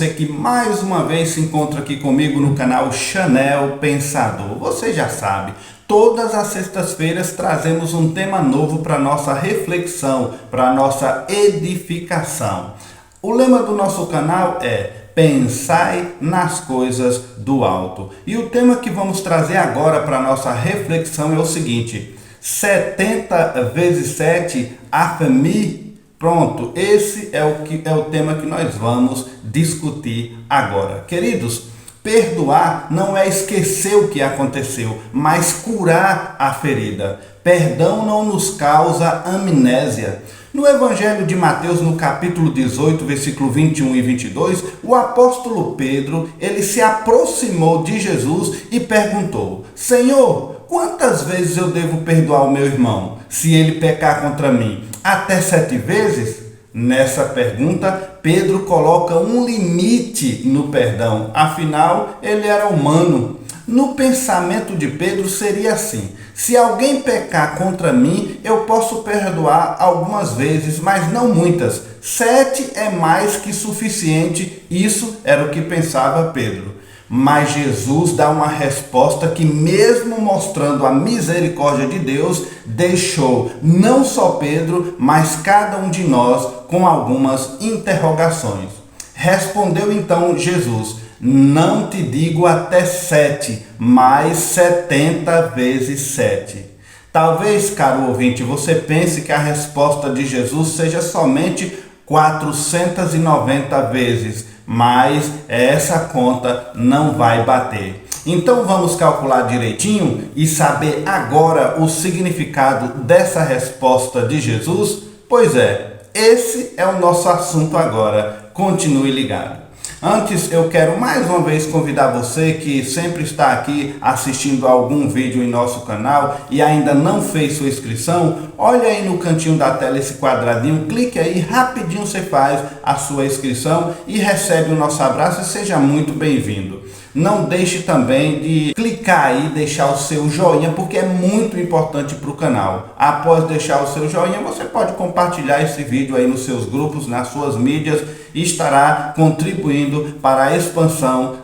você que mais uma vez se encontra aqui comigo no canal Chanel Pensador. Você já sabe, todas as sextas-feiras trazemos um tema novo para nossa reflexão, para nossa edificação. O lema do nosso canal é Pensai nas coisas do alto. E o tema que vamos trazer agora para nossa reflexão é o seguinte: 70 vezes 7 AFMI. Pronto, esse é o tema que nós vamos discutir agora. Queridos, perdoar não é esquecer o que aconteceu, mas curar a ferida. Perdão não nos causa amnésia. No Evangelho de Mateus, no capítulo 18, versículo 21 e 22, o apóstolo Pedro, ele se aproximou de Jesus e perguntou: Senhor, quantas vezes eu devo perdoar o meu irmão, se ele pecar contra mim? Até 7 vezes? Nessa pergunta, Pedro coloca um limite no perdão, afinal, ele era humano. No pensamento de Pedro seria assim: se alguém pecar contra mim, eu posso perdoar algumas vezes, mas não muitas. 7 é mais que suficiente, isso era o que pensava Pedro. Mas Jesus dá uma resposta que, mesmo mostrando a misericórdia de Deus, deixou não só Pedro, mas cada um de nós com algumas interrogações. Respondeu então Jesus: não te digo até 7, mas 70 vezes 7. Talvez, caro ouvinte, você pense que a resposta de Jesus seja somente 490 vezes, mas essa conta não vai bater. Então vamos calcular direitinho e saber agora o significado dessa resposta de Jesus? Pois é, esse é o nosso assunto agora. Continue ligado. Antes, eu quero mais uma vez convidar você que sempre está aqui assistindo algum vídeo em nosso canal e ainda não fez sua inscrição, olha aí no cantinho da tela esse quadradinho, clique aí, rapidinho você faz a sua inscrição e recebe o nosso abraço e seja muito bem-vindo. Não deixe também de clicar aí e deixar o seu joinha, porque é muito importante para o canal. Após deixar o seu joinha, você pode compartilhar esse vídeo aí nos seus grupos, nas suas mídias, e estará contribuindo para a expansão,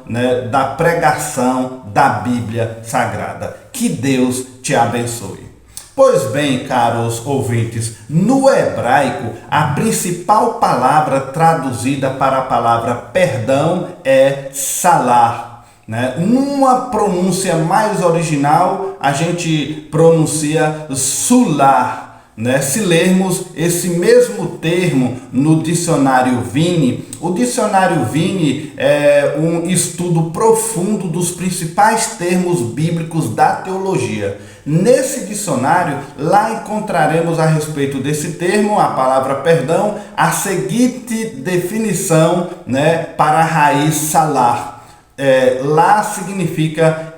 da pregação da Bíblia Sagrada. Que Deus te abençoe. Pois bem, caros ouvintes, no hebraico, a principal palavra traduzida para a palavra perdão é salar. Numa pronúncia mais original, a gente pronuncia sular. Se lermos esse mesmo termo no dicionário Vini, o dicionário Vini é um estudo profundo dos principais termos bíblicos da teologia. Nesse dicionário, lá encontraremos a respeito desse termo, a palavra perdão, a seguinte definição, para a raiz salar. Lá significa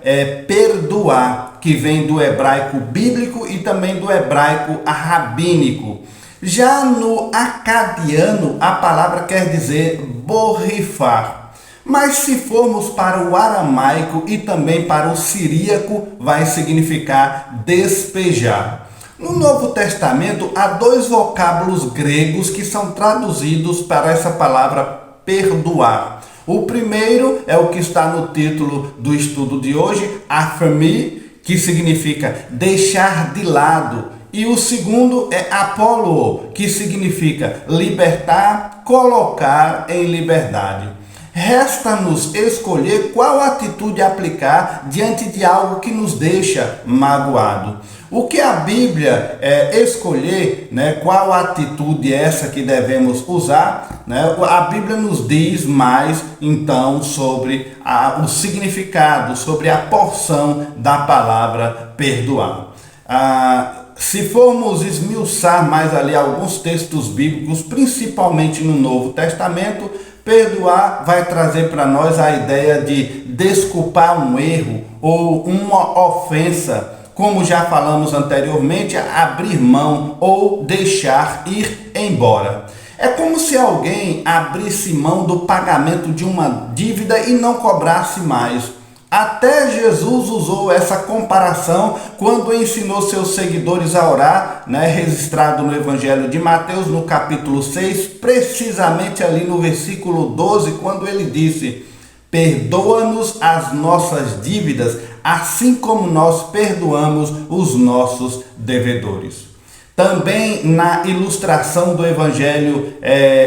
perdoar, que vem do hebraico bíblico e também do hebraico rabínico. Já no acadiano, a palavra quer dizer borrifar. Mas se formos para o aramaico e também para o siríaco, vai significar despejar. No Novo Testamento, há 2 vocábulos gregos que são traduzidos para essa palavra perdoar. O primeiro é o que está no título do estudo de hoje, AFMI, que significa deixar de lado. E o segundo é apolo, que significa libertar, colocar em liberdade. Resta-nos escolher qual atitude aplicar diante de algo que nos deixa magoado. O que a Bíblia escolher, qual atitude é essa que devemos usar, a Bíblia nos diz mais então sobre o significado, sobre a porção da palavra perdoar. Se formos esmiuçar mais ali alguns textos bíblicos, principalmente no Novo Testamento, perdoar vai trazer para nós a ideia de desculpar um erro ou uma ofensa, como já falamos anteriormente, abrir mão ou deixar ir embora. É como se alguém abrisse mão do pagamento de uma dívida e não cobrasse mais. Até Jesus usou essa comparação quando ensinou seus seguidores a orar, registrado no Evangelho de Mateus, no capítulo 6, precisamente ali no versículo 12, quando ele disse: perdoa-nos as nossas dívidas, assim como nós perdoamos os nossos devedores. Também na ilustração do Evangelho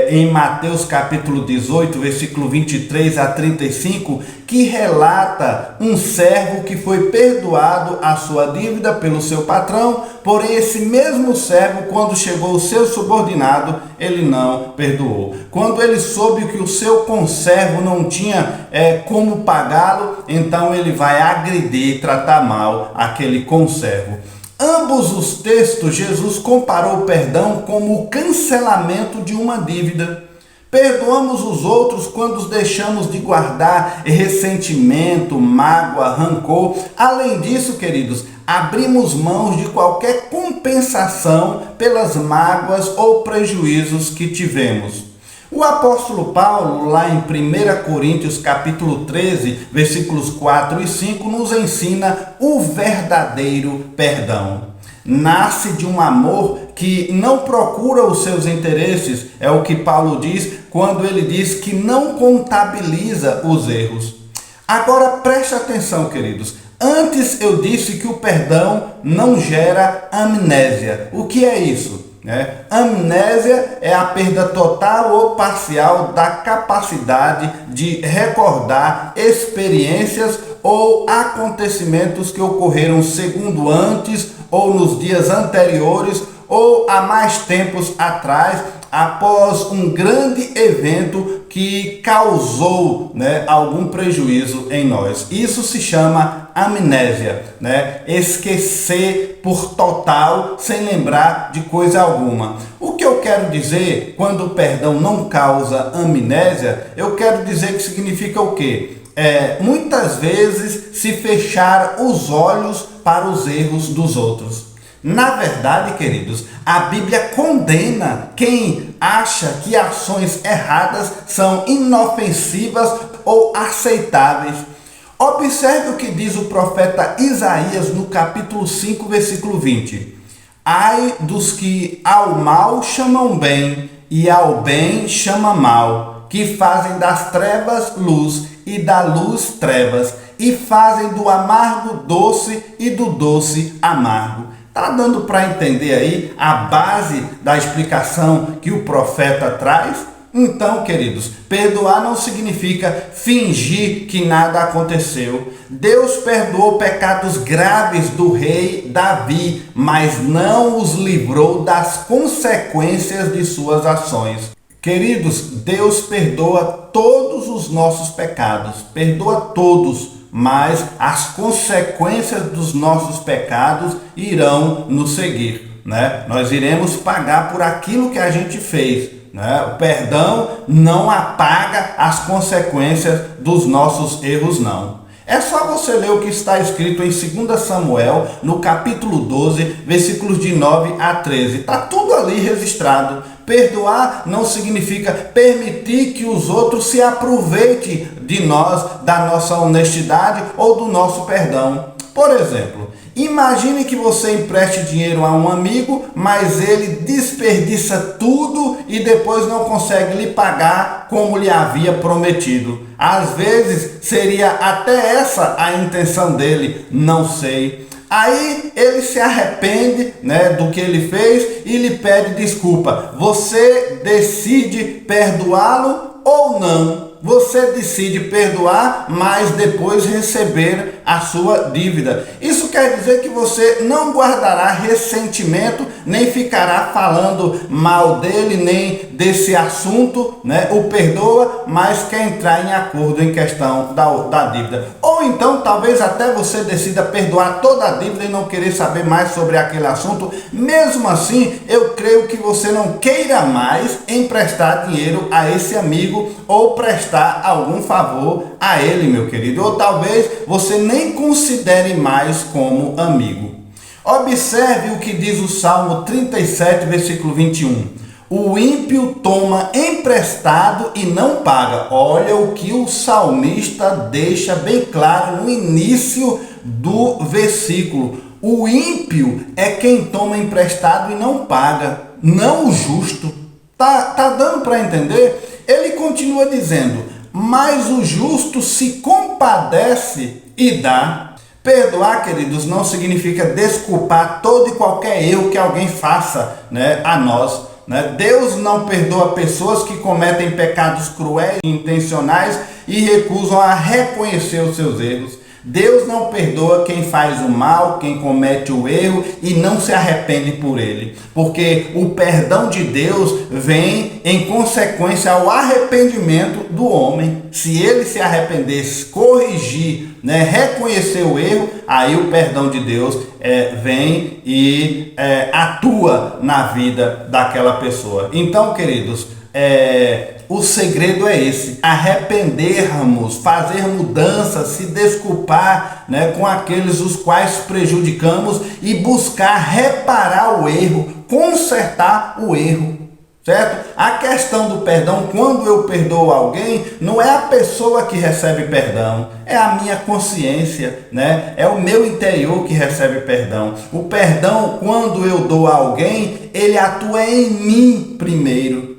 em Mateus capítulo 18, versículo 23 a 35, que relata um servo que foi perdoado a sua dívida pelo seu patrão, porém esse mesmo servo, quando chegou o seu subordinado, ele não perdoou. Quando ele soube que o seu conservo não tinha como pagá-lo, então ele vai agredir e tratar mal aquele conservo. Ambos os textos, Jesus comparou o perdão como o cancelamento de uma dívida. Perdoamos os outros quando deixamos de guardar ressentimento, mágoa, rancor. Além disso, queridos, abrimos mãos de qualquer compensação pelas mágoas ou prejuízos que tivemos. O apóstolo Paulo, lá em 1 Coríntios capítulo 13, versículos 4 e 5, nos ensina o verdadeiro perdão. Nasce de um amor que não procura os seus interesses, é o que Paulo diz quando ele diz que não contabiliza os erros. Agora preste atenção, queridos. Antes eu disse que o perdão não gera amnésia. O que é isso? Amnésia é a perda total ou parcial da capacidade de recordar experiências ou acontecimentos que ocorreram segundo antes ou nos dias anteriores ou há mais tempos atrás, após um grande evento que causou algum prejuízo em nós. Isso se chama amnésia, esquecer por total, sem lembrar de coisa alguma. O que eu quero dizer quando o perdão não causa amnésia, eu quero dizer que significa o quê? Muitas vezes se fechar os olhos para os erros dos outros. Na verdade, queridos, a Bíblia condena quem acha que ações erradas são inofensivas ou aceitáveis. Observe o que diz o profeta Isaías no capítulo 5, versículo 20. Ai dos que ao mal chamam bem e ao bem chamam mal, que fazem das trevas luz e da luz trevas, e fazem do amargo doce e do doce amargo. Está dando para entender aí a base da explicação que o profeta traz? Então, queridos, perdoar não significa fingir que nada aconteceu. Deus perdoou pecados graves do rei Davi, mas não os livrou das consequências de suas ações. Queridos, Deus perdoa todos os nossos pecados, perdoa todos. Mas as consequências dos nossos pecados irão nos seguir, Nós iremos pagar por aquilo que a gente fez, O perdão não apaga as consequências dos nossos erros, não. É só você ler o que está escrito em 2 Samuel, no capítulo 12, versículos de 9 a 13. Está tudo ali registrado. Perdoar não significa permitir que os outros se aproveitem de nós, da nossa honestidade ou do nosso perdão. Por exemplo, imagine que você empreste dinheiro a um amigo, mas ele desperdiça tudo e depois não consegue lhe pagar como lhe havia prometido. Às vezes seria até essa a intenção dele, não sei. Aí ele se arrepende, do que ele fez e lhe pede desculpa. Você decide perdoá-lo ou não? Você decide perdoar, mas depois receber a sua dívida. Isso quer dizer que você não guardará ressentimento, nem ficará falando mal dele, nem desse assunto, O perdoa, mas quer entrar em acordo em questão da dívida. Ou então, talvez até você decida perdoar toda a dívida e não querer saber mais sobre aquele assunto. Mesmo assim, eu creio que você não queira mais emprestar dinheiro a esse amigo ou prestar algum favor a ele, meu querido. Ou talvez você nem considere mais como amigo. Observe o que diz o Salmo 37, versículo 21. O ímpio toma emprestado e não paga. Olha o que o salmista deixa bem claro no início do versículo. O ímpio é quem toma emprestado e não paga, não o justo. Tá dando para entender? Ele continua dizendo: mas o justo se compadece e dá. Perdoar, queridos, não significa desculpar todo e qualquer erro que alguém faça, a nós. Deus não perdoa pessoas que cometem pecados cruéis e intencionais e recusam a reconhecer os seus erros. Deus não perdoa quem faz o mal, quem comete o erro e não se arrepende por ele. Porque o perdão de Deus vem em consequência ao arrependimento do homem. Se ele se arrepender, corrigir, reconhecer o erro, aí o perdão de Deus vem e atua na vida daquela pessoa. Então, queridos, o segredo é esse: arrependermos, fazer mudanças, se desculpar com aqueles os quais prejudicamos e buscar reparar o erro, consertar o erro, certo? A questão do perdão, quando eu perdoo alguém, não é a pessoa que recebe perdão, é a minha consciência, é o meu interior que recebe perdão. O perdão, quando eu dou a alguém, ele atua em mim primeiro.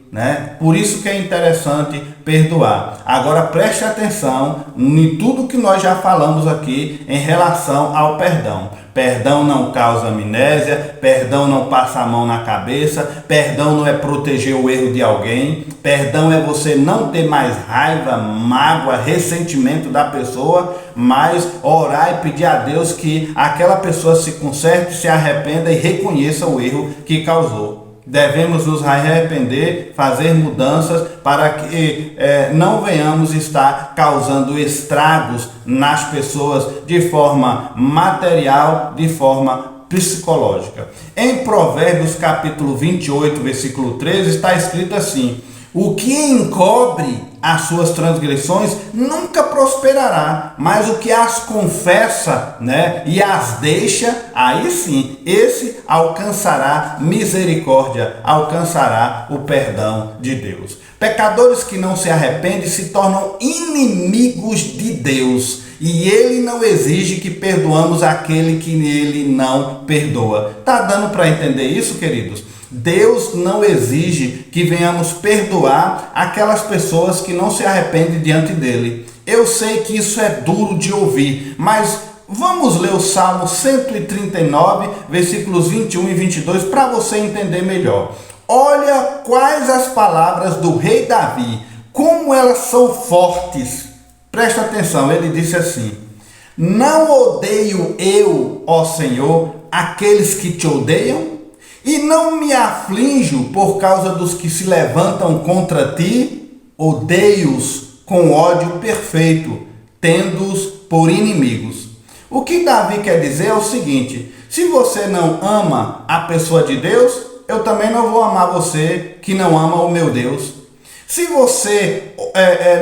Por isso que é interessante perdoar. Agora preste atenção em tudo que nós já falamos aqui em relação ao perdão. Perdão não causa amnésia, perdão não passa a mão na cabeça, perdão não é proteger o erro de alguém, perdão é você não ter mais raiva, mágoa, ressentimento da pessoa, mas orar e pedir a Deus que aquela pessoa se conserte, se arrependa e reconheça o erro que causou. Devemos nos arrepender, fazer mudanças para que não venhamos estar causando estragos nas pessoas de forma material, de forma psicológica. Em Provérbios capítulo 28, versículo 13, está escrito assim: o que encobre as suas transgressões nunca prosperará, mas o que as confessa, e as deixa, aí sim, esse alcançará misericórdia, alcançará o perdão de Deus. Pecadores que não se arrependem se tornam inimigos de Deus. E ele não exige que perdoamos aquele que ele não perdoa. Tá dando para entender isso, queridos? Deus não exige que venhamos perdoar aquelas pessoas que não se arrependem diante dele. Eu sei que isso é duro de ouvir, mas vamos ler o Salmo 139, versículos 21 e 22 para você entender melhor. Olha quais as palavras do rei Davi, como elas são fortes. Presta atenção, ele disse assim: não odeio eu, ó Senhor, aqueles que te odeiam? E não me aflijo por causa dos que se levantam contra ti? Odeio-os com ódio perfeito, tendo-os por inimigos. O que Davi quer dizer é o seguinte: se você não ama a pessoa de Deus, eu também não vou amar você que não ama o meu Deus. Se você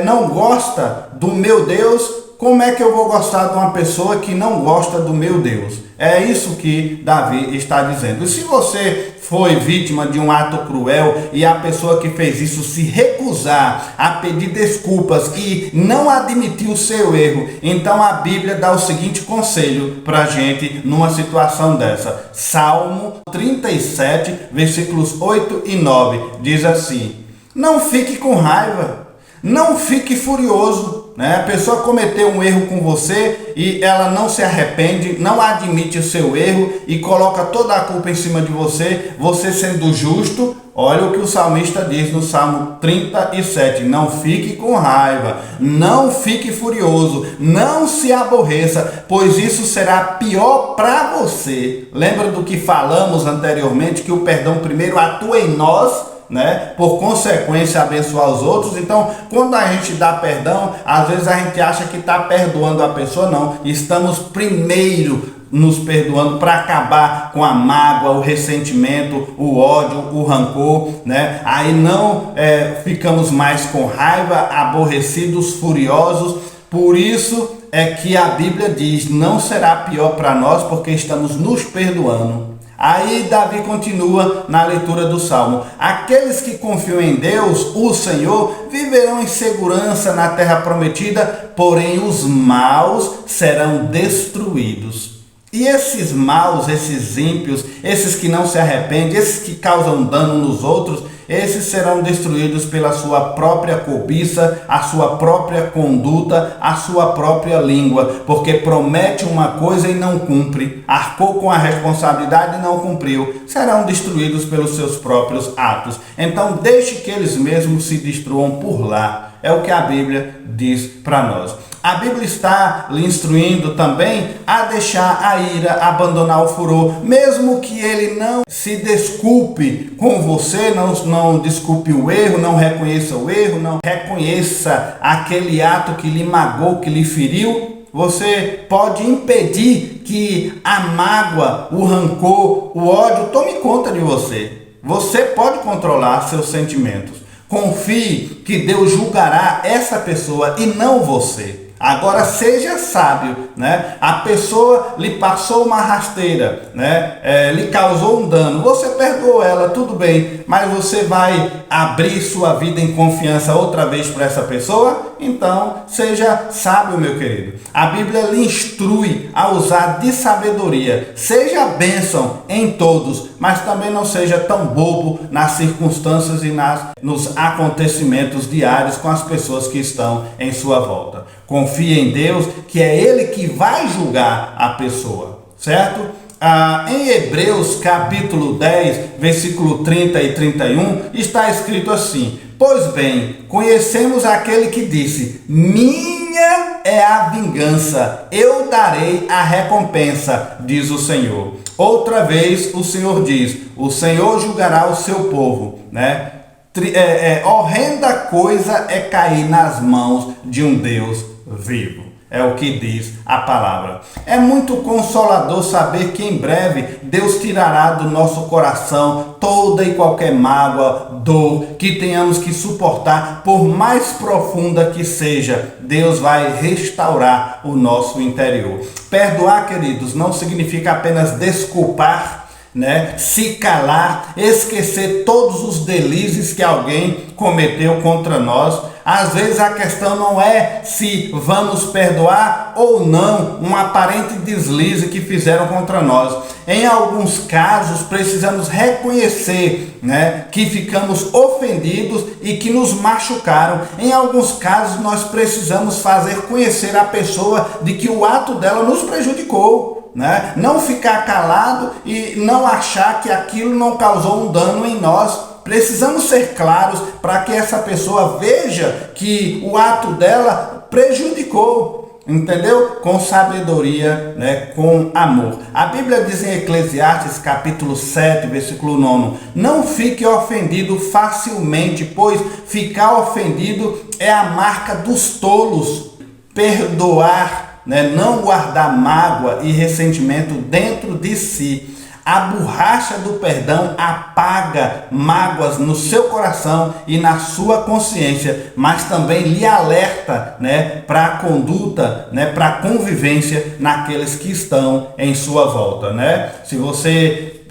não gosta do meu Deus, como é que eu vou gostar de uma pessoa que não gosta do meu Deus? É isso que Davi está dizendo. E se você foi vítima de um ato cruel e a pessoa que fez isso se recusar a pedir desculpas e não admitir o seu erro, então a Bíblia dá o seguinte conselho para a gente numa situação dessa. Salmo 37, versículos 8 e 9, diz assim: não fique com raiva, não fique furioso. A pessoa cometeu um erro com você e ela não se arrepende, não admite o seu erro e coloca toda a culpa em cima de você, você sendo justo. Olha o que o salmista diz no Salmo 37, não fique com raiva, não fique furioso, não se aborreça, pois isso será pior para você. Lembra do que falamos anteriormente, que o perdão primeiro atua em nós, por consequência abençoar os outros. Então, quando a gente dá perdão, às vezes a gente acha que está perdoando a pessoa. Não, estamos primeiro nos perdoando para acabar com a mágoa, o ressentimento, o ódio, o rancor, Aí não ficamos mais com raiva, aborrecidos, furiosos. Por isso é que a Bíblia diz: não será pior para nós, porque estamos nos perdoando. Aí Davi continua na leitura do Salmo: aqueles que confiam em Deus, o Senhor, viverão em segurança na terra prometida, porém os maus serão destruídos. E esses maus, esses ímpios, esses que não se arrependem, esses que causam dano nos outros, esses serão destruídos pela sua própria cobiça, a sua própria conduta, a sua própria língua, porque promete uma coisa e não cumpre, arcou com a responsabilidade e não cumpriu, serão destruídos pelos seus próprios atos. Então deixe que eles mesmos se destruam por lá, é o que a Bíblia diz para nós. A Bíblia está lhe instruindo também a deixar a ira, abandonar o furor, mesmo que ele não se desculpe com você, não desculpe o erro, não reconheça o erro, não reconheça aquele ato que lhe magoou, que lhe feriu. Você pode impedir que a mágoa, o rancor, o ódio tome conta de você. Você pode controlar seus sentimentos. Confie que Deus julgará essa pessoa e não você. Agora seja sábio, né? A pessoa lhe passou uma rasteira, né? Lhe causou um dano, você perdoou ela, tudo bem, mas você vai abrir sua vida em confiança outra vez para essa pessoa? Então seja sábio, meu querido. A Bíblia lhe instrui a usar de sabedoria. Seja bênção em todos, mas também não seja tão bobo nas circunstâncias e nos acontecimentos diários com as pessoas que estão em sua volta. Confie em Deus, que é Ele que vai julgar a pessoa, certo? Em Hebreus capítulo 10, versículo 30 e 31, está escrito assim: pois bem, conhecemos aquele que disse: minha é a vingança, eu darei a recompensa, diz o Senhor. Outra vez o Senhor diz: o Senhor julgará o seu povo, né? Horrenda coisa é cair nas mãos de um Deus vivo. É o que diz a palavra. É muito consolador saber que em breve Deus tirará do nosso coração toda e qualquer mágoa, dor que tenhamos que suportar, por mais profunda que seja. Deus vai restaurar o nosso interior. Perdoar, queridos, não significa apenas desculpar, né? Se calar, esquecer todos os delícias que alguém cometeu contra nós. Às vezes a questão não é se vamos perdoar ou não um aparente deslize que fizeram contra nós. Em alguns casos precisamos reconhecer, né, que ficamos ofendidos e que nos machucaram. Em alguns casos nós precisamos fazer conhecer a pessoa de que o ato dela nos prejudicou, né? Não ficar calado e não achar que aquilo não causou um dano em nós. Precisamos ser claros para que essa pessoa veja que o ato dela prejudicou, entendeu? Com sabedoria, né? Com amor. A Bíblia diz em Eclesiastes capítulo 7, versículo 9: não fique ofendido facilmente, pois ficar ofendido é a marca dos tolos. Perdoar, né? Não guardar mágoa e ressentimento dentro de si. A borracha do perdão apaga mágoas no seu coração e na sua consciência, mas também lhe alerta, né, para a conduta, né, para a convivência naqueles que estão em sua volta, né? Se você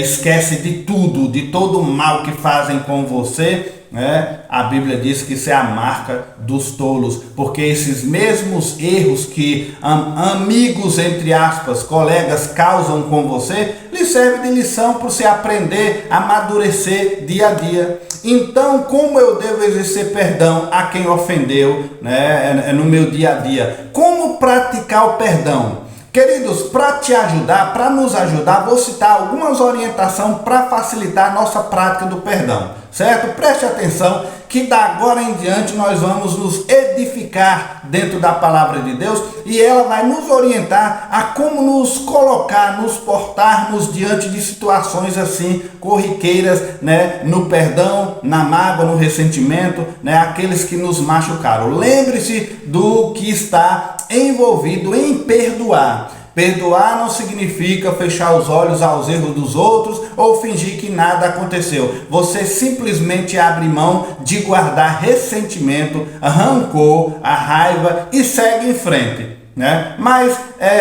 esquece de tudo, de todo o mal que fazem com você, né? A Bíblia diz que isso é a marca dos tolos, porque esses mesmos erros que amigos, entre aspas, colegas causam com você, lhe serve de lição para você aprender a amadurecer dia a dia. Então, como eu devo exercer perdão a quem ofendeu, né, no meu dia a dia? Como praticar o perdão? Queridos, para te ajudar, para nos ajudar, vou citar algumas orientações para facilitar a nossa prática do perdão, certo? Preste atenção que da agora em diante nós vamos nos edificar dentro da palavra de Deus e ela vai nos orientar a como nos colocar, nos portarmos diante de situações assim corriqueiras, né? No perdão, na mágoa, no ressentimento, né? Aqueles que nos machucaram. Lembre-se do que está envolvido em perdoar. Perdoar não significa fechar os olhos aos erros dos outros ou fingir que nada aconteceu. Você simplesmente abre mão de guardar ressentimento, rancor, a raiva e segue em frente. né? Mas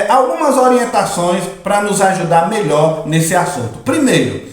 algumas orientações para nos ajudar melhor nesse assunto. Primeiro,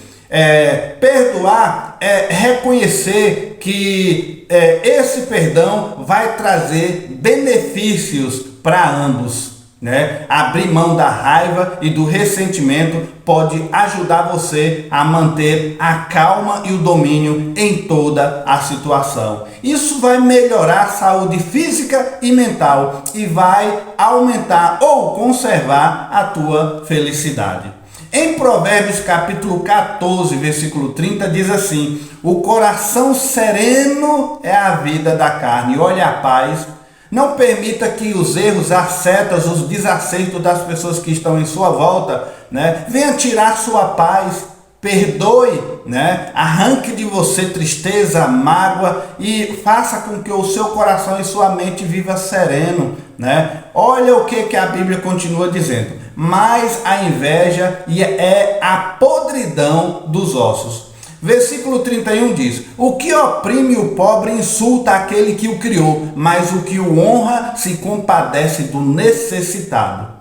perdoar é reconhecer que esse perdão vai trazer benefícios para ambos, né? Abrir mão da raiva e do ressentimento pode ajudar você a manter a calma e o domínio em toda a situação. Isso vai melhorar a saúde física e mental e vai aumentar ou conservar a tua felicidade. Em Provérbios capítulo 14, versículo 30, diz assim: o coração sereno é a vida da carne, olha a paz. Não permita que os erros, as setas, os desacertos das pessoas que estão em sua volta, né, venha tirar sua paz. Perdoe, né? Arranque de você tristeza, mágoa e faça com que o seu coração e sua mente viva sereno, né? Olha o que a Bíblia continua dizendo: mas a inveja é a podridão dos ossos. Versículo 31 diz: o que oprime o pobre insulta aquele que o criou, mas o que o honra se compadece do necessitado.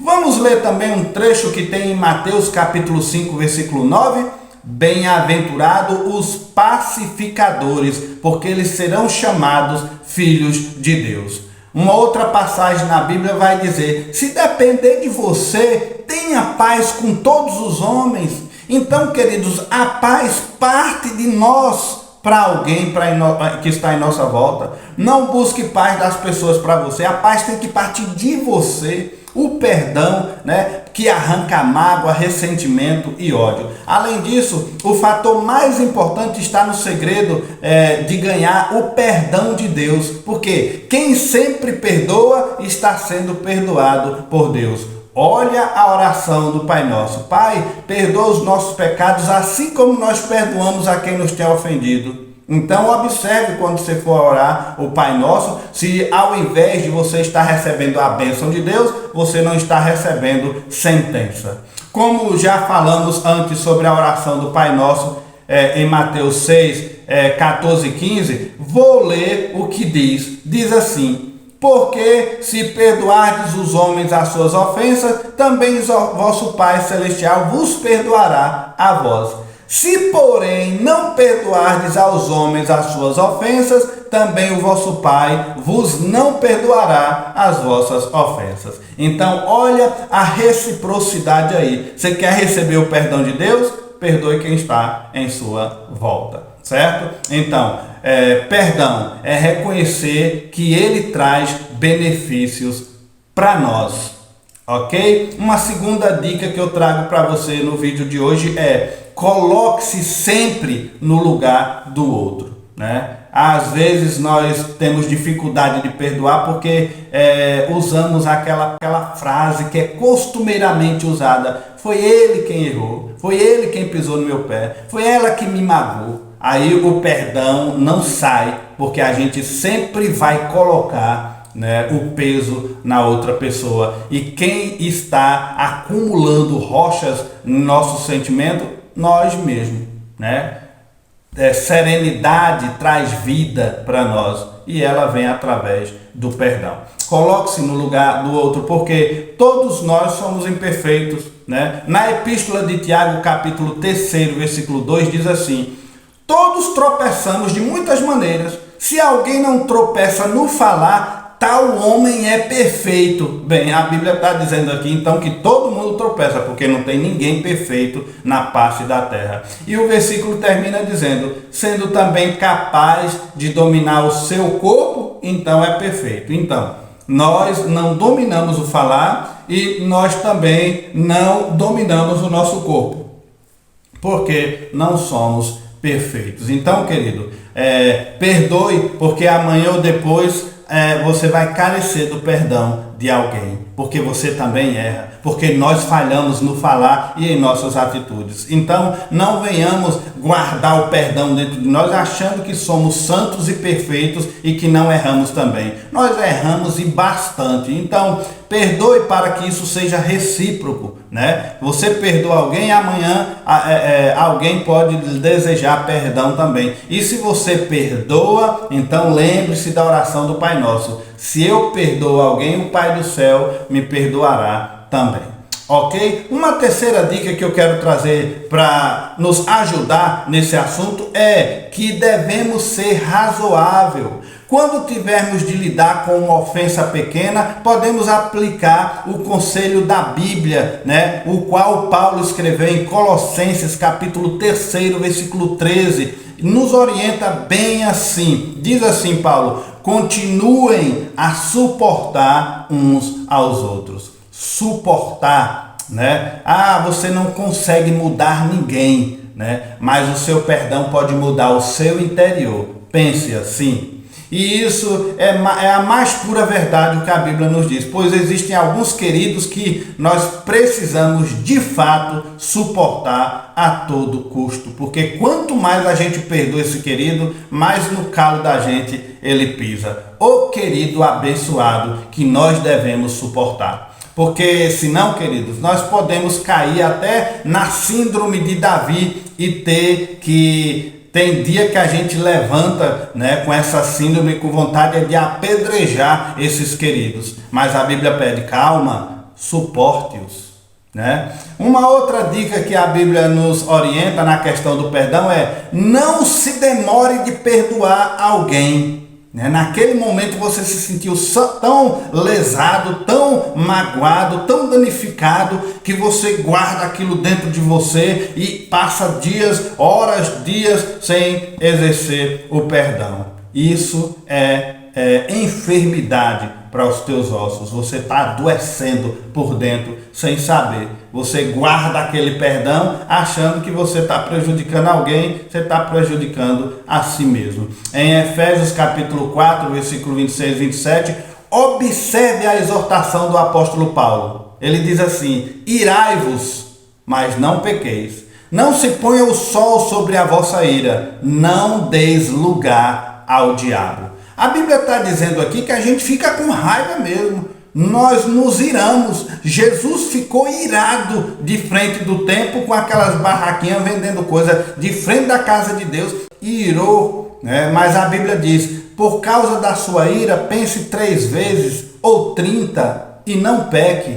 Vamos ler também um trecho que tem em Mateus capítulo 5, versículo 9. Bem-aventurados os pacificadores, porque eles serão chamados filhos de Deus. Uma outra passagem na Bíblia vai dizer: se depender de você, tenha paz com todos os homens. Então, queridos, a paz parte de nós para alguém que está em nossa volta. Não busque paz das pessoas para você. A paz tem que partir de você. O perdão, né, que arranca mágoa, ressentimento e ódio. Além disso, o fator mais importante está no segredo de ganhar o perdão de Deus. Porque quem sempre perdoa está sendo perdoado por Deus. Olha a oração do Pai Nosso: Pai, perdoa os nossos pecados, assim como nós perdoamos a quem nos tem ofendido. Então observe quando você for orar o Pai Nosso, se ao invés de você estar recebendo a bênção de Deus, você não está recebendo sentença. Como já falamos antes sobre a oração do Pai Nosso, em Mateus 6, 14 e 15, vou ler o que diz. Diz assim: porque se perdoardes os homens as suas ofensas, também vosso Pai Celestial vos perdoará a vós. Se, porém, não perdoardes aos homens as suas ofensas, também o vosso Pai vos não perdoará as vossas ofensas. Então, olha a reciprocidade aí. Você quer receber o perdão de Deus? Perdoe quem está em sua volta, certo? Então, perdão é reconhecer que ele traz benefícios para nós, ok? Uma segunda dica que eu trago para você no vídeo de hoje é: coloque-se sempre no lugar do outro, né? Às vezes nós temos dificuldade de perdoar porque usamos aquela frase que é costumeiramente usada: foi ele quem errou, foi ele quem pisou no meu pé, foi ela que me magoou. Aí o perdão não sai, porque a gente sempre vai colocar, né, o peso na outra pessoa. E quem está acumulando rochas no nosso sentimento? Nós mesmos, né? Serenidade traz vida para nós e ela vem através do perdão. Coloque-se no lugar do outro, porque todos nós somos imperfeitos, né? Na epístola de Tiago, capítulo 3, versículo 2, diz assim: todos tropeçamos de muitas maneiras. Se alguém não tropeça no falar, tal homem é perfeito. Bem, a Bíblia está dizendo aqui então que todo mundo tropeça, porque não tem ninguém perfeito na face da terra. E o versículo termina dizendo: sendo também capaz de dominar o seu corpo, então é perfeito. Então, nós não dominamos o falar e nós também não dominamos o nosso corpo, porque não somos perfeitos. Então, querido, perdoe, porque amanhã ou depois você vai carecer do perdão de alguém, porque você também erra, porque nós falhamos no falar e em nossas atitudes. Então, não venhamos guardar o perdão dentro de nós achando que somos santos e perfeitos e que não erramos também. Nós erramos e bastante. Então, perdoe para que isso seja recíproco, né? Você perdoa alguém, amanhã alguém pode desejar perdão também. E se você perdoa, então lembre-se da oração do Pai Nosso. Se eu perdoo alguém, o Pai do céu me perdoará também. Ok? Uma terceira dica que eu quero trazer para nos ajudar nesse assunto é que devemos ser razoável. Quando tivermos de lidar com uma ofensa pequena, podemos aplicar o conselho da Bíblia, né? O qual Paulo escreveu em Colossenses, capítulo 3, versículo 13. Nos orienta bem assim. Diz assim, Paulo: continuem a suportar uns aos outros. Suportar, né? Você não consegue mudar ninguém, né? Mas o seu perdão pode mudar o seu interior. Pense assim. E isso é a mais pura verdade o que a Bíblia nos diz, pois existem alguns queridos que nós precisamos de fato suportar a todo custo, porque quanto mais a gente perdoa esse querido, mais no calo da gente ele pisa. O querido abençoado que nós devemos suportar. Porque senão, queridos, nós podemos cair até na síndrome de Davi e tem dia que a gente levanta, né, com essa síndrome, com vontade de apedrejar esses queridos. Mas a Bíblia pede calma, suporte-os, né? Uma outra dica que a Bíblia nos orienta na questão do perdão é: não se demore de perdoar alguém. Naquele momento você se sentiu tão lesado, tão magoado, tão danificado, que você guarda aquilo dentro de você e passa dias, horas, dias sem exercer o perdão. Isso é enfermidade para os teus ossos. Você está adoecendo por dentro sem saber. Você guarda aquele perdão achando que você está prejudicando alguém, você está prejudicando a si mesmo. Em Efésios capítulo 4, versículo 26 e 27, observe a exortação do apóstolo Paulo. Ele diz assim: irai-vos, mas não pequeis. Não se ponha o sol sobre a vossa ira, não deis lugar ao diabo. A Bíblia está dizendo aqui que a gente fica com raiva mesmo. Nós nos iramos. Jesus ficou irado de frente do templo com aquelas barraquinhas vendendo coisa de frente da casa de Deus. Irou, né? Mas a Bíblia diz: por causa da sua ira, pense 3 vezes ou 30 e não peque,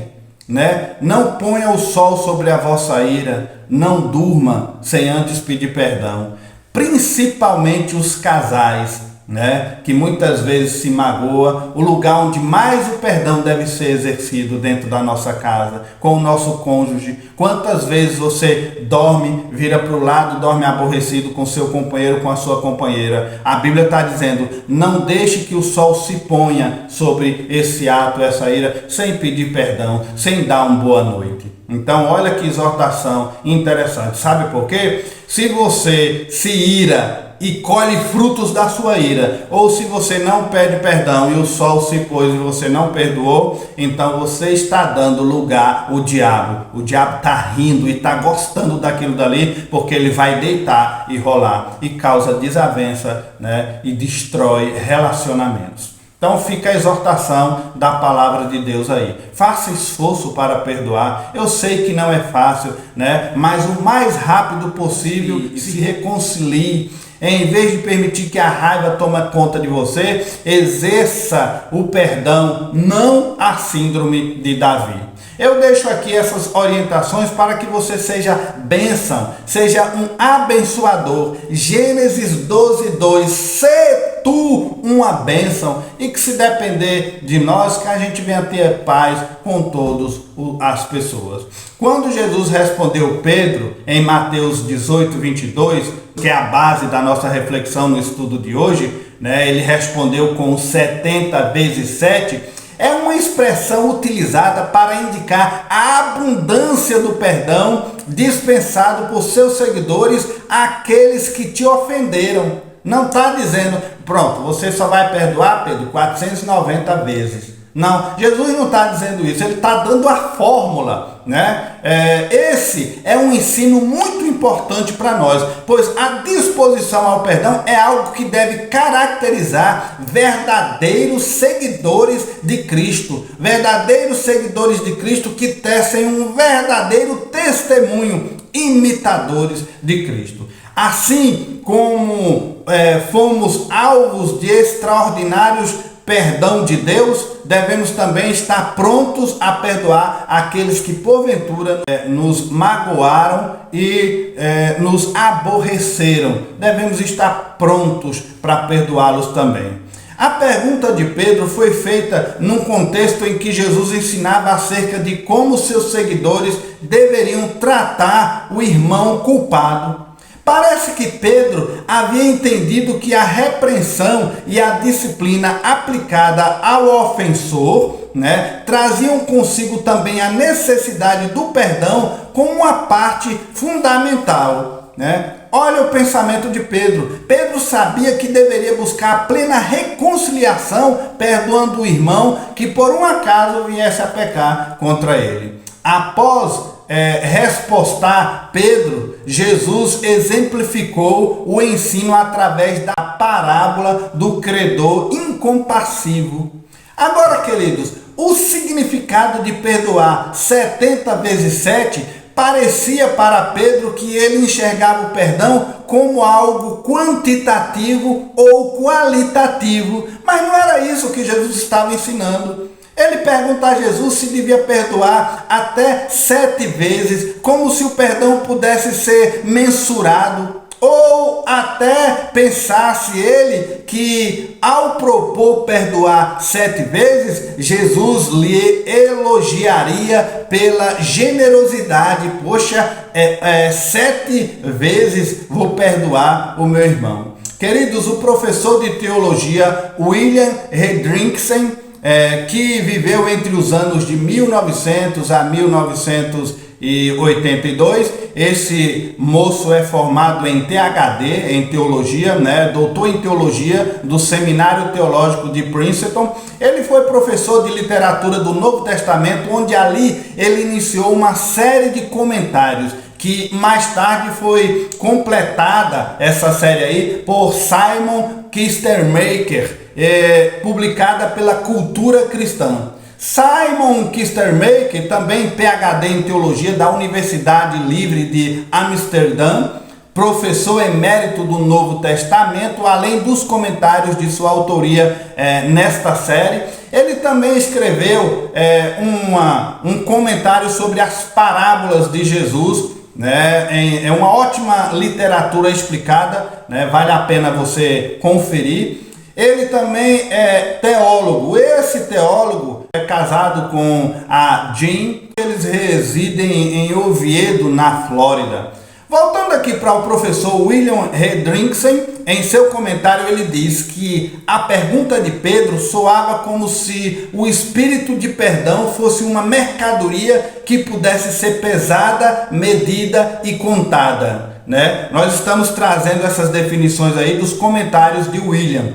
né? Não ponha o sol sobre a vossa ira, não durma sem antes pedir perdão. Principalmente os casais, né, que muitas vezes se magoa. O lugar onde mais o perdão deve ser exercido dentro da nossa casa, com o nosso cônjuge. Quantas vezes você dorme, vira para o lado, dorme aborrecido com seu companheiro, com a sua companheira? A Bíblia está dizendo: não deixe que o sol se ponha sobre esse ato, essa ira, sem pedir perdão, sem dar uma boa noite. Então olha que exortação interessante. Sabe por quê? Se você se ira e colhe frutos da sua ira, ou se você não pede perdão e o sol se pôs e você não perdoou, então você está dando lugar ao diabo. O diabo está rindo e está gostando daquilo dali, porque ele vai deitar e rolar e causa desavença, né, e destrói relacionamentos. Então fica a exortação da palavra de Deus aí. Faça esforço para perdoar. Eu sei que não é fácil, né? Mas o mais rápido possível se reconcilie. Em vez de permitir que a raiva tome conta de você, exerça o perdão, não a síndrome de Davi. Eu deixo aqui essas orientações para que você seja bênção, seja um abençoador. Gênesis 12:2, sê tu uma bênção, e que, se depender de nós, que a gente venha ter paz com todas as pessoas. Quando Jesus respondeu Pedro em Mateus 18:22, que é a base da nossa reflexão no estudo de hoje, né, ele respondeu com 70 vezes 7, é uma expressão utilizada para indicar a abundância do perdão dispensado por seus seguidores àqueles que te ofenderam. Não está dizendo: pronto, você só vai perdoar, Pedro, 490 vezes. Não, Jesus não está dizendo isso, ele está dando a fórmula, né? Esse é um ensino muito importante para nós, pois a disposição ao perdão é algo que deve caracterizar verdadeiros seguidores de Cristo, que tecem um verdadeiro testemunho, imitadores de Cristo. Assim como fomos alvos de extraordinários perdão de Deus, devemos também estar prontos a perdoar aqueles que porventura nos magoaram e nos aborreceram. Devemos estar prontos para perdoá-los também. A pergunta de Pedro foi feita num contexto em que Jesus ensinava acerca de como seus seguidores deveriam tratar o irmão culpado. Parece que Pedro havia entendido que a repreensão e a disciplina aplicada ao ofensor, traziam consigo também a necessidade do perdão como uma parte fundamental, Olha o pensamento de Pedro. Pedro sabia que deveria buscar a plena reconciliação, perdoando o irmão que por um acaso viesse a pecar contra ele. Após respostar Pedro, Jesus exemplificou o ensino através da parábola do credor incompassivo. Agora, queridos, o significado de perdoar 70 vezes 7 parecia para Pedro que ele enxergava o perdão como algo quantitativo ou qualitativo, mas não era isso que Jesus estava ensinando. Ele pergunta a Jesus se devia perdoar até 7 vezes, como se o perdão pudesse ser mensurado. Ou até pensasse ele que ao propor perdoar 7 vezes, Jesus lhe elogiaria pela generosidade. Poxa, 7 vezes vou perdoar o meu irmão. Queridos, o professor de teologia William Hendrickson, que viveu entre os anos de 1900 a 1982. Esse moço é formado em PhD, em teologia, doutor em teologia do Seminário Teológico de Princeton. Ele foi professor de literatura do Novo Testamento, onde ali ele iniciou uma série de comentários que mais tarde foi completada, essa série aí, por Simon Kistemaker, publicada pela Cultura Cristã. Simon Kistemaker, também PhD em Teologia da Universidade Livre de Amsterdã, professor emérito do Novo Testamento, além dos comentários de sua autoria nesta série. Ele também escreveu um comentário sobre as parábolas de Jesus, é uma ótima literatura explicada, vale a pena você conferir. Ele também é teólogo. Esse teólogo é casado com a Jean. Eles residem em Oviedo, na Flórida. Voltando aqui para o professor William Hendrickson, em seu comentário ele diz que a pergunta de Pedro soava como se o espírito de perdão fosse uma mercadoria que pudesse ser pesada, medida e contada. Nós estamos trazendo essas definições aí dos comentários de William.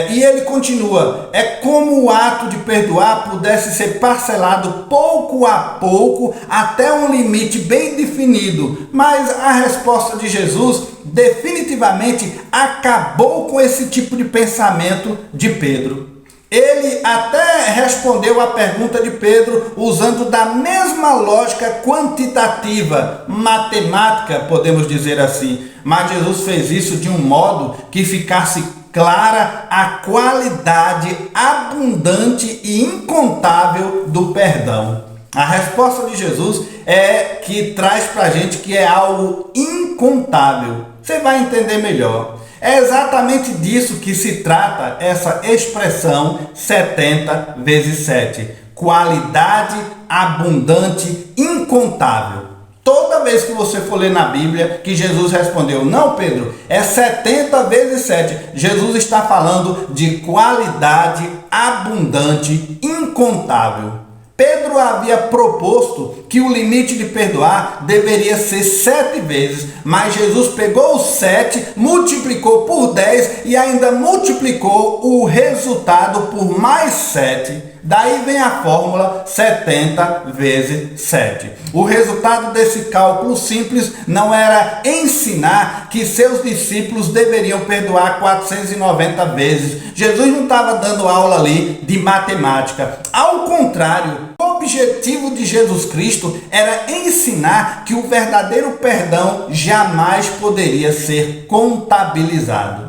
E ele continua, é como o ato de perdoar pudesse ser parcelado pouco a pouco até um limite bem definido, mas a resposta de Jesus definitivamente acabou com esse tipo de pensamento de Pedro. Ele até respondeu a pergunta de Pedro usando da mesma lógica quantitativa, matemática, podemos dizer assim, mas Jesus fez isso de um modo que ficasse clara a qualidade abundante e incontável do perdão. A resposta de Jesus é que traz para a gente que é algo incontável. Você vai entender melhor. É exatamente disso que se trata essa expressão 70 vezes 7. Qualidade abundante, incontável. Toda vez que você for ler na Bíblia que Jesus respondeu, não Pedro, é 70 vezes 7. Jesus está falando de qualidade abundante, incontável. Pedro havia proposto que o limite de perdoar deveria ser 7 vezes, mas Jesus pegou o 7, multiplicou por 10 e ainda multiplicou o resultado por mais 7. Daí vem a fórmula 70 vezes 7. O resultado desse cálculo simples não era ensinar que seus discípulos deveriam perdoar 490 vezes. Jesus não estava dando aula ali de matemática. Ao contrário, o objetivo de Jesus Cristo era ensinar que o verdadeiro perdão jamais poderia ser contabilizado.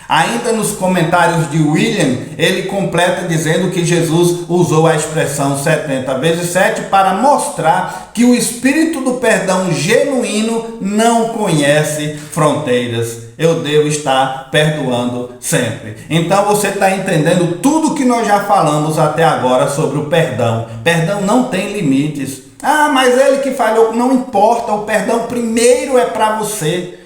Ainda nos comentários de William, ele completa dizendo que Jesus usou a expressão 70 vezes 7 para mostrar que o espírito do perdão genuíno não conhece fronteiras. Eu devo estar perdoando sempre. Então você está entendendo tudo que nós já falamos até agora sobre o perdão. Perdão não tem limites. Ah, mas ele que falhou, não importa, o perdão primeiro é para você.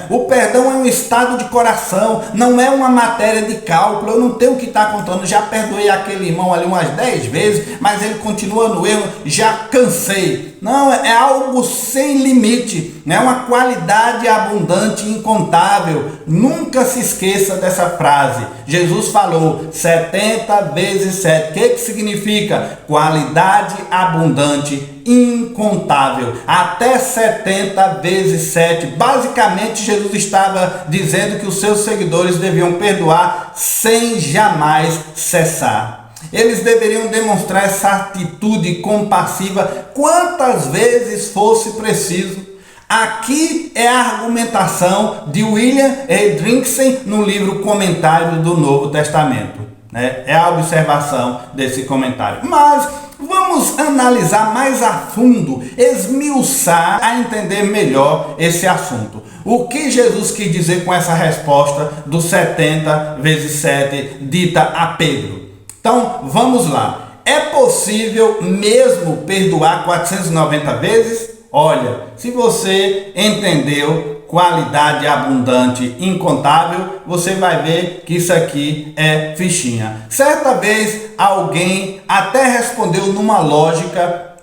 O perdão é um estado de coração, não é uma matéria de cálculo. Eu não tenho que estar contando, já perdoei aquele irmão ali umas 10 vezes, mas ele continua no erro, já cansei. Não, é algo sem limite, é uma qualidade abundante e incontável. Nunca se esqueça dessa frase. Jesus falou 70 vezes 7. O que significa? Qualidade abundante, incontável. Até 70 vezes 7. Basicamente, Jesus estava dizendo que os seus seguidores deviam perdoar sem jamais cessar. Eles deveriam demonstrar essa atitude compassiva quantas vezes fosse preciso. Aqui é a argumentação de William Hendrickson no livro Comentário do Novo Testamento. É a observação desse comentário. Mas vamos analisar mais a fundo, esmiuçar, a entender melhor esse assunto. O que Jesus quis dizer com essa resposta do 70 vezes 7 dita a Pedro? Então, vamos lá. É possível mesmo perdoar 490 vezes? Olha, se você entendeu qualidade abundante, incontável, você vai ver que isso aqui é fichinha. Certa vez, alguém até respondeu numa lógica,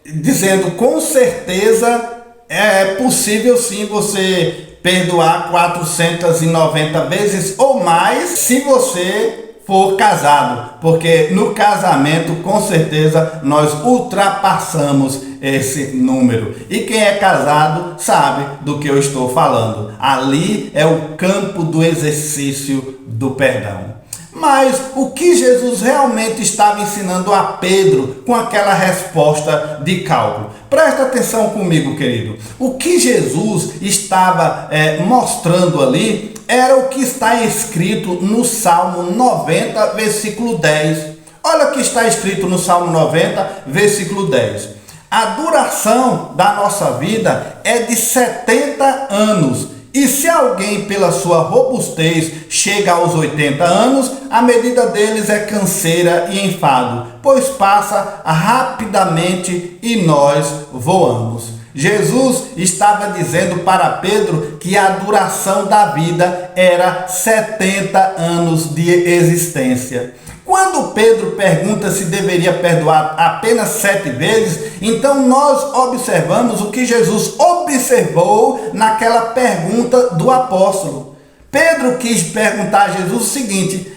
dizendo com certeza é possível sim você perdoar 490 vezes ou mais se você for casado, porque no casamento com certeza nós ultrapassamos esse número, e quem é casado sabe do que eu estou falando. Ali é o campo do exercício do perdão. Mas o que Jesus realmente estava ensinando a Pedro com aquela resposta de cálculo? Presta atenção comigo, querido. O que Jesus estava mostrando ali era o que está escrito no Salmo 90, versículo 10. Olha o que está escrito no Salmo 90, versículo 10. A duração da nossa vida é de 70 anos. E se alguém, pela sua robustez, chega aos 80 anos, a medida deles é canseira e enfado, pois passa rapidamente e nós voamos. Jesus estava dizendo para Pedro que a duração da vida era 70 anos de existência. Quando Pedro pergunta se deveria perdoar apenas 7 vezes, então nós observamos o que Jesus observou naquela pergunta do apóstolo. Pedro quis perguntar a Jesus o seguinte: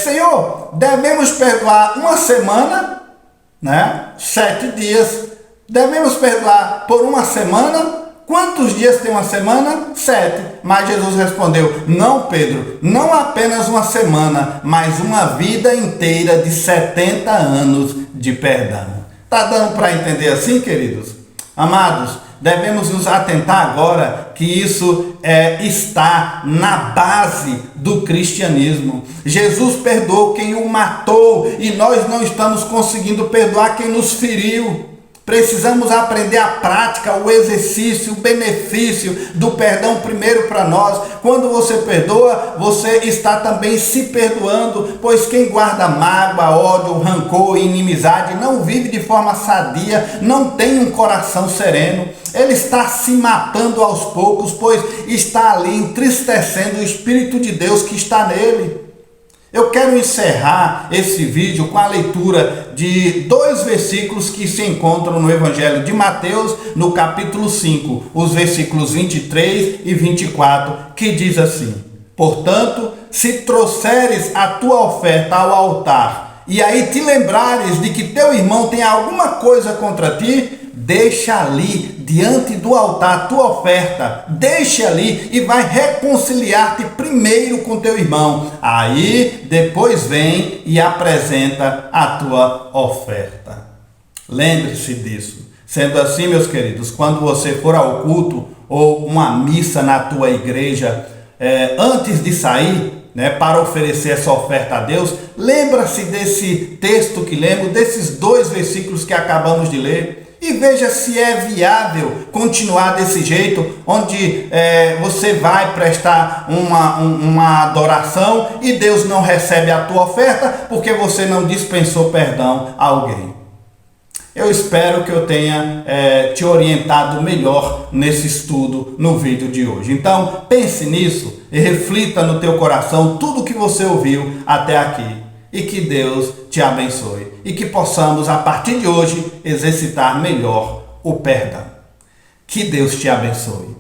Senhor, devemos perdoar uma semana, 7 dias, devemos perdoar por uma semana? Quantos dias tem uma semana? 7. Mas Jesus respondeu: não, Pedro, não apenas uma semana, mas uma vida inteira de 70 anos de perdão. Está dando para entender assim, queridos? Amados, devemos nos atentar agora que isso está na base do cristianismo. Jesus perdoou quem o matou e nós não estamos conseguindo perdoar quem nos feriu. Precisamos aprender a prática, o exercício, o benefício do perdão primeiro para nós. Quando você perdoa, você está também se perdoando, pois quem guarda mágoa, ódio, rancor e inimizade não vive de forma sadia, não tem um coração sereno. Ele está se matando aos poucos, pois está ali entristecendo o Espírito de Deus que está nele. Eu quero encerrar esse vídeo com a leitura de 2 versículos que se encontram no Evangelho de Mateus, no capítulo 5, os versículos 23 e 24, que diz assim: portanto, se trouxeres a tua oferta ao altar, e aí te lembrares de que teu irmão tem alguma coisa contra ti, deixa ali diante do altar a tua oferta, deixa ali e vai reconciliar-te primeiro com teu irmão. Aí depois vem e apresenta a tua oferta. Lembre-se disso. Sendo assim, meus queridos, quando você for ao culto ou uma missa na tua igreja, antes de sair, para oferecer essa oferta a Deus, lembra-se desse texto que lemos, desses 2 versículos que acabamos de ler, e veja se é viável continuar desse jeito, onde você vai prestar uma adoração e Deus não recebe a tua oferta porque você não dispensou perdão a alguém. Eu espero que eu tenha te orientado melhor nesse estudo no vídeo de hoje. Então, pense nisso e reflita no teu coração tudo que você ouviu até aqui. E que Deus te abençoe. E que possamos, a partir de hoje, exercitar melhor o perdão. Que Deus te abençoe.